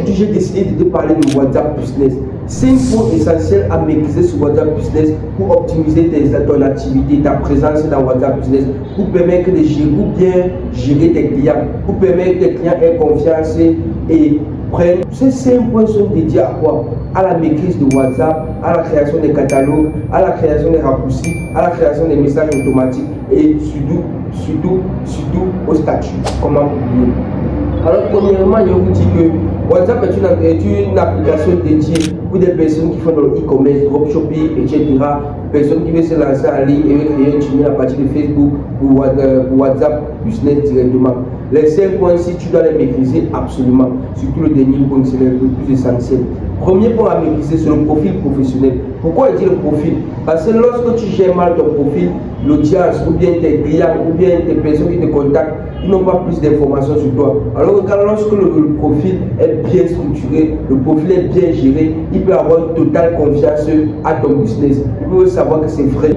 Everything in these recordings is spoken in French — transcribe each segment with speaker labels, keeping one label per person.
Speaker 1: aujourd'hui, j'ai décidé de te parler de WhatsApp Business. 5 points essentiels à maîtriser sur WhatsApp Business pour optimiser ton activité, ta présence dans WhatsApp Business, pour permettre de gérer, pour bien gérer tes clients, pour permettre que tes clients aient confiance et prennent. Ces 5 points sont dédiés à quoi? À la maîtrise de WhatsApp, à la création des catalogues, à la création des raccourcis, à la création des messages automatiques et surtout au statut. Comment publier. Alors, premièrement, je vous dis que WhatsApp est une application dédiée pour des personnes qui font dans le e-commerce, dropshipping, etc. Personnes qui veulent se lancer en ligne et veulent créer une chemin à partir de Facebook pour WhatsApp Business directement. Les 5 points, si tu dois les maîtriser absolument, surtout le dernier point, c'est le plus essentiel. Premier point à maîtriser, c'est le profil professionnel. Pourquoi je dis le profil? Parce que lorsque tu gères mal ton profil, l'audience ou bien tes clients ou bien tes personnes qui te contactent, ils n'ont pas plus d'informations sur toi. Alors que lorsque le profil est bien structuré, le profil est bien géré, il peut avoir une totale confiance à ton business. Il peut savoir que c'est vrai.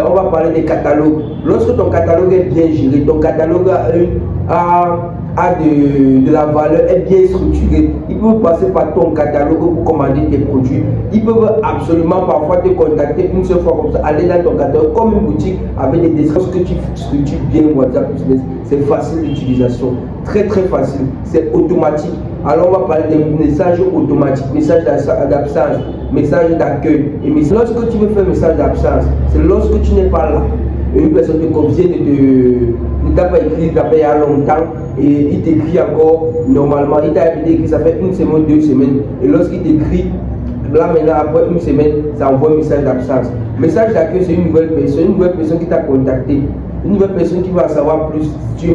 Speaker 1: On va parler des catalogues. Lorsque ton catalogue est bien géré, ton catalogue a de la valeur, est bien structuré, ils peuvent passer par ton catalogue pour commander tes produits. Ils peuvent absolument parfois te contacter une seule fois comme ça, aller dans ton catalogue comme une boutique avec des descriptions que tu structures bien WhatsApp Business. C'est facile d'utilisation, très facile, c'est automatique. Alors on va parler des messages automatiques, messages d'absence, messages d'accueil. Et lorsque tu veux faire un message d'absence, c'est lorsque tu n'es pas là. Une personne te convient ne t'a pas écrit, il t'a fait il y a longtemps et il t'écrit encore normalement. Il t'a écrit, ça fait 1 semaine, 2 semaines. Et lorsqu'il t'écrit, là maintenant, après 1 semaine, ça envoie un message d'absence. Message d'accueil, c'est une nouvelle personne qui t'a contacté. Une nouvelle personne qui va savoir plus, tu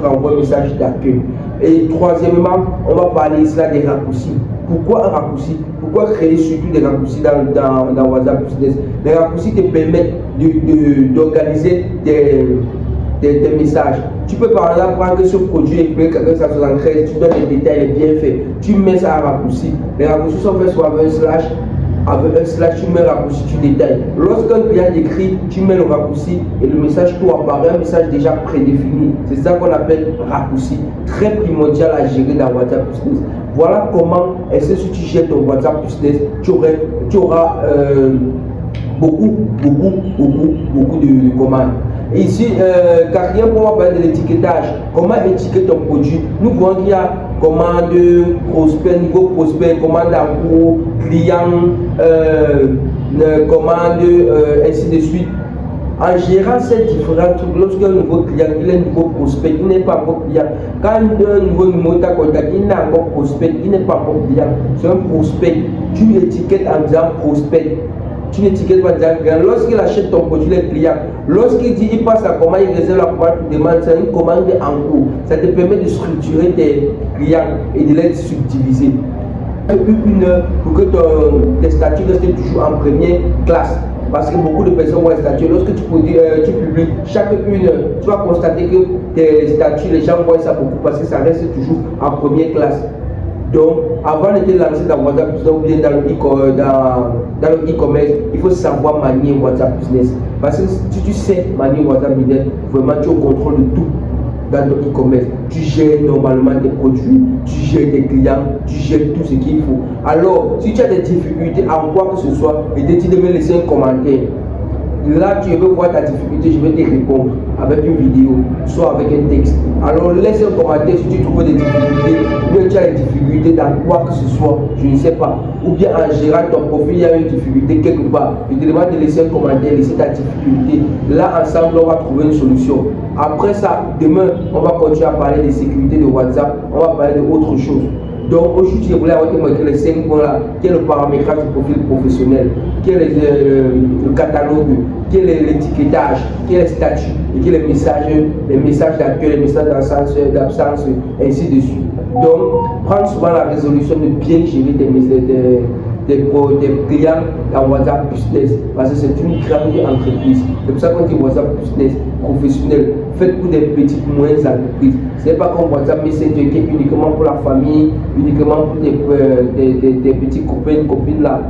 Speaker 1: renvoies un message d'accueil. Et troisièmement, on va parler ici là des raccourcis. Pourquoi un raccourci? Pourquoi créer surtout des raccourcis dans WhatsApp Business? Les raccourcis te permettent d'organiser des messages. Tu peux par exemple prendre ce produit et puis 473, tu donnes les détails, les bienfaits, tu mets ça en raccourci. Les raccourcis sont faits soit avec un slash. Avec un slash, tu mets le raccourci, tu détailles. Lorsqu'un client écrit, tu mets le raccourci et le message tout apparaît, un message déjà prédéfini. C'est ça qu'on appelle raccourci. Très primordial à gérer dans WhatsApp Business. Voilà comment, est-ce que si tu gères ton WhatsApp Business, tu auras beaucoup de commandes. Et ici, quatrième point, on va parler de l'étiquetage. Comment étiqueter ton produit? Nous voyons qu'il y a commande prospect, niveau prospect, commande en cours, client, commande, ainsi de suite. En gérant ces différents trucs, lorsqu'il y a un nouveau client, il est un nouveau prospect, il n'est pas encore client. Quand un nouveau numéro t'a contacté, il n'est encore prospect, il n'est pas encore client. C'est un prospect. Tu l'étiquettes en disant prospect. Tu n'étiquettes pas déjà client. Lorsqu'il achète ton produit, les clients, lorsqu'il dit il passe la commande, il réserve la commande, il demande, c'est une commande en cours. Ça te permet de structurer tes clients et de les subdiviser. Une heure pour que tes statuts restent toujours en première classe. Parce que beaucoup de personnes voient les statuts. Lorsque tu publies chaque une heure, tu vas constater que tes statuts, les gens voient ça beaucoup parce que ça reste toujours en première classe. Donc, avant de te lancer dans WhatsApp Business ou bien dans le e-commerce, il faut savoir manier WhatsApp Business. Parce que si tu sais manier WhatsApp Business, vraiment tu es au contrôle de tout dans ton e-commerce. Tu gères normalement tes produits, tu gères tes clients, tu gères tout ce qu'il faut. Alors, si tu as des difficultés en quoi que ce soit, et te dis de me laisser un commentaire. Là, tu veux voir ta difficulté, je vais te répondre avec une vidéo, soit avec un texte. Alors, laisse un commentaire si tu trouves des difficultés, ou bien tu as des difficultés dans quoi que ce soit, je ne sais pas. Ou bien en gérant ton profil, il y a une difficulté quelque part. Je te demande de laisser un commentaire, laisser ta difficulté. Là, ensemble, on va trouver une solution. Après ça, demain, on va continuer à parler de sécurité de WhatsApp, on va parler d'autres choses. Donc aujourd'hui, je voulais avoir montré les 5 points là, qui est le paramétrage du profil professionnel, qui est le catalogue, qui est l'étiquetage, qui est les statuts, et qui est les messages d'accueil, les messages d'absence, ainsi de suite. Donc, prendre souvent la résolution de bien gérer des clients dans WhatsApp Business, parce que c'est une grande entreprise. C'est pour ça qu'on dit WhatsApp Business. professionnels, faites pour des petites, moyennes entreprises. Ce n'est pas comme WhatsApp Messenger qui est uniquement pour la famille, uniquement pour des petits copains, copines là.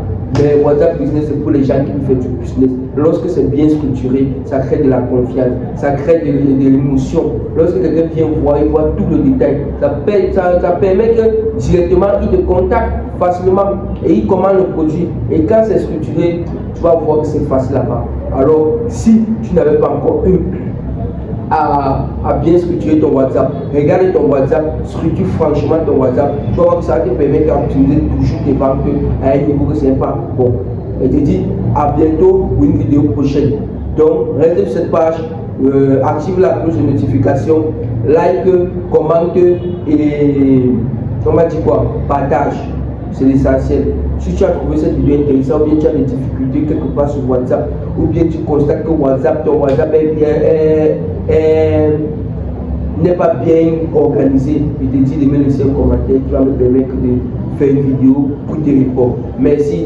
Speaker 1: Mais WhatsApp Business, c'est pour les gens qui font du business. Lorsque c'est bien structuré, ça crée de la confiance, ça crée de l'émotion. Lorsque quelqu'un vient voir, il voit tout le détail. Ça permet que directement, il te contacte facilement et il commande le produit. Et quand c'est structuré, tu vas voir que c'est facile là-bas. Alors, si tu n'avais pas encore eu à bien structurer ton WhatsApp, regarde ton WhatsApp, structure franchement ton WhatsApp, tu vas voir que ça te permet d'optimiser toujours tes ventes à un niveau que ce n'est pas bon. Et te dis à bientôt pour une vidéo prochaine. Donc, reste sur cette page, active la cloche de notification, like, commente et on m'a dit quoi? Partage. C'est l'essentiel. Si tu as trouvé cette vidéo intéressante ou bien tu as des difficultés quelque part sur WhatsApp ou bien tu constates que ton WhatsApp n'est pas bien organisé, je te dis de me laisser un commentaire qui va me permettre de faire une vidéo pour te répondre. Merci.